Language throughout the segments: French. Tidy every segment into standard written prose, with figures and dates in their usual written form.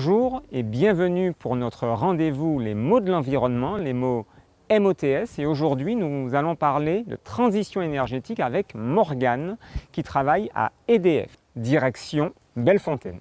Bonjour et bienvenue pour notre rendez-vous les mots de l'environnement, les mots MOTS. Et aujourd'hui, nous allons parler de transition énergétique avec Morgane qui travaille à EDF, direction Bellefontaine.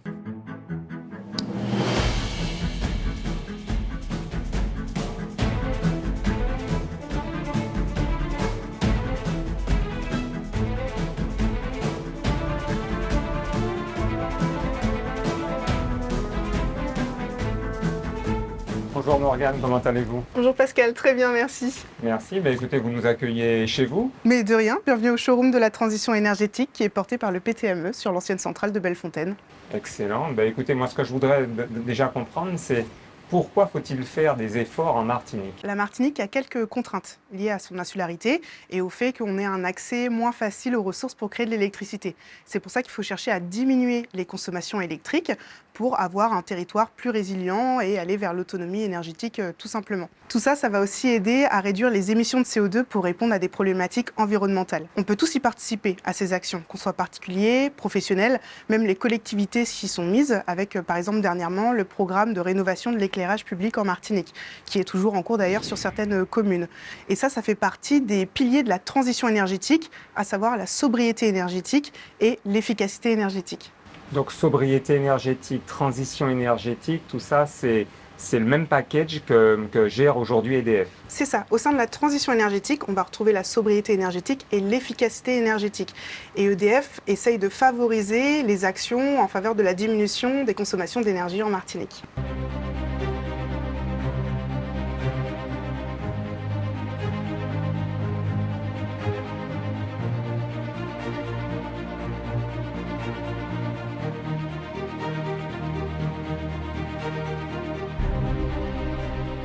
Bonjour Morgane, comment allez-vous? Bonjour Pascal, très bien, merci. Merci, écoutez, vous nous accueillez chez vous. Mais de rien, bienvenue au showroom de la transition énergétique qui est porté par le PTME sur l'ancienne centrale de Bellefontaine. Excellent, écoutez, moi ce que je voudrais déjà comprendre, c'est pourquoi faut-il faire des efforts en Martinique? La Martinique a quelques contraintes liées à son insularité et au fait qu'on ait un accès moins facile aux ressources pour créer de l'électricité. C'est pour ça qu'il faut chercher à diminuer les consommations électriques pour avoir un territoire plus résilient et aller vers l'autonomie énergétique tout simplement. Tout ça, ça va aussi aider à réduire les émissions de CO2 pour répondre à des problématiques environnementales. On peut tous y participer à ces actions, qu'on soit particulier, professionnel, même les collectivités s'y sont mises avec par exemple dernièrement le programme de rénovation de l'éclairage public en Martinique, qui est toujours en cours d'ailleurs sur certaines communes. Et ça fait partie des piliers de la transition énergétique, à savoir la sobriété énergétique et l'efficacité énergétique. Donc sobriété énergétique, transition énergétique, tout ça c'est le même package que gère aujourd'hui EDF. C'est ça. Au sein de la transition énergétique, on va retrouver la sobriété énergétique et l'efficacité énergétique. Et EDF essaye de favoriser les actions en faveur de la diminution des consommations d'énergie en Martinique.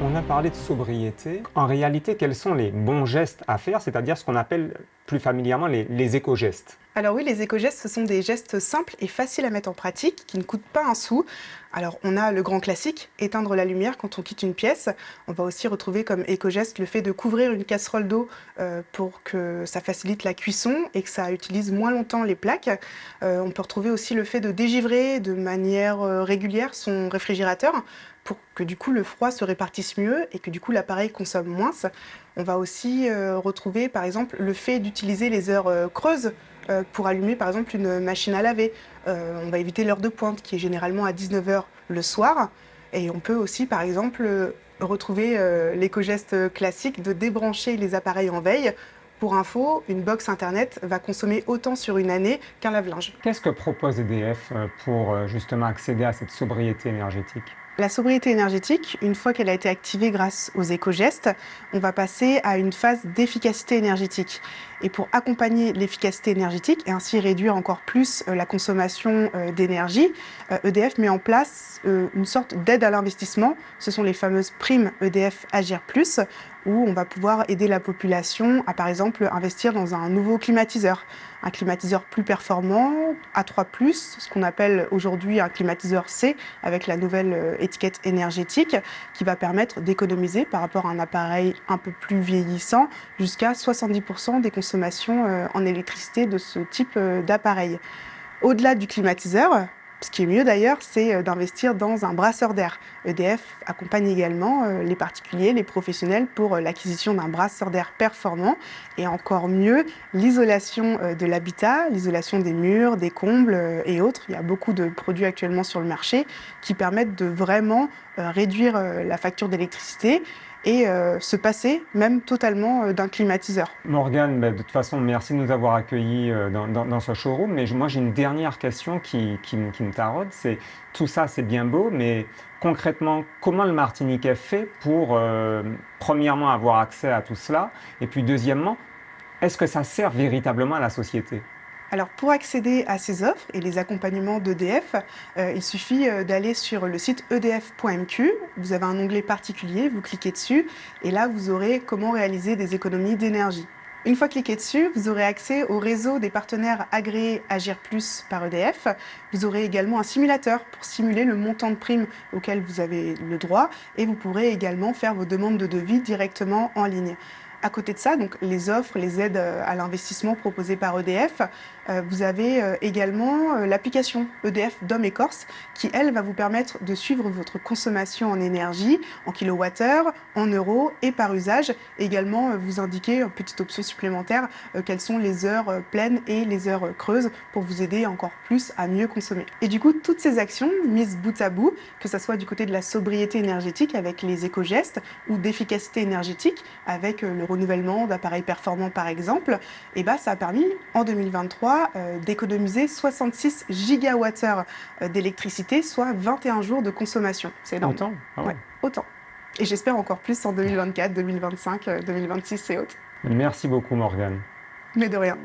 On a parlé de sobriété. En réalité, quels sont les bons gestes à faire, c'est-à-dire ce qu'on appelle plus familièrement les éco-gestes? Alors oui, les éco-gestes, ce sont des gestes simples et faciles à mettre en pratique, qui ne coûtent pas un sou. Alors on a le grand classique, éteindre la lumière quand on quitte une pièce. On va aussi retrouver comme éco-geste le fait de couvrir une casserole d'eau pour que ça facilite la cuisson et que ça utilise moins longtemps les plaques. On peut retrouver aussi le fait de dégivrer de manière régulière son réfrigérateur pour que du coup le froid se répartisse mieux et que du coup l'appareil consomme moins. On va aussi retrouver par exemple le fait d'utiliser les heures creuses pour allumer par exemple une machine à laver. On va éviter l'heure de pointe qui est généralement à 19 h le soir. Et on peut aussi par exemple retrouver l'éco-geste classique de débrancher les appareils en veille. Pour info, une box internet va consommer autant sur une année qu'un lave-linge. Qu'est-ce que propose EDF pour justement accéder à cette sobriété énergétique? La sobriété énergétique, une fois qu'elle a été activée grâce aux éco-gestes, on va passer à une phase d'efficacité énergétique. Et pour accompagner l'efficacité énergétique et ainsi réduire encore plus la consommation d'énergie, EDF met en place une sorte d'aide à l'investissement. Ce sont les fameuses primes EDF Agir Plus, où on va pouvoir aider la population à par exemple investir dans un nouveau climatiseur. Un climatiseur plus performant, A3+, ce qu'on appelle aujourd'hui un climatiseur C, avec la nouvelle étiquette énergétique, qui va permettre d'économiser par rapport à un appareil un peu plus vieillissant, jusqu'à 70% des consommations en électricité de ce type d'appareil. Au-delà du climatiseur, ce qui est mieux d'ailleurs, c'est d'investir dans un brasseur d'air. EDF accompagne également les particuliers, les professionnels pour l'acquisition d'un brasseur d'air performant et encore mieux l'isolation de l'habitat, l'isolation des murs, des combles et autres. Il y a beaucoup de produits actuellement sur le marché qui permettent de vraiment réduire la facture d'électricité et se passer même totalement d'un climatiseur. Morgane, de toute façon, merci de nous avoir accueillis dans ce showroom, mais moi j'ai une dernière question qui me taraude, c'est tout ça c'est bien beau, mais concrètement, comment le Martiniquais fait pour, premièrement, avoir accès à tout cela, et puis deuxièmement, est-ce que ça sert véritablement à la société? Alors pour accéder à ces offres et les accompagnements d'EDF, il suffit d'aller sur le site edf.mq, vous avez un onglet particulier, vous cliquez dessus et là vous aurez comment réaliser des économies d'énergie. Une fois cliqué dessus, vous aurez accès au réseau des partenaires agréés Agir Plus par EDF. Vous aurez également un simulateur pour simuler le montant de prime auquel vous avez le droit et vous pourrez également faire vos demandes de devis directement en ligne. À côté de ça, donc les offres, les aides à l'investissement proposées par EDF, vous avez également l'application EDF Dom et Corse qui, elle, va vous permettre de suivre votre consommation en énergie, en kilowattheures, en euros et par usage. Et également vous indiquer, une petite option supplémentaire, quelles sont les heures pleines et les heures creuses pour vous aider encore plus à mieux consommer. Et du coup, toutes ces actions mises bout à bout, que ce soit du côté de la sobriété énergétique avec les éco-gestes ou d'efficacité énergétique avec le renouvellement d'appareils performants par exemple, et ça a permis en 2023 d'économiser 66 gigawattheures d'électricité, soit 21 jours de consommation. C'est énorme. Autant? Ah ouais. Ouais, autant. Et j'espère encore plus en 2024, 2025, 2026 et autres. Merci beaucoup Morgane. Mais de rien.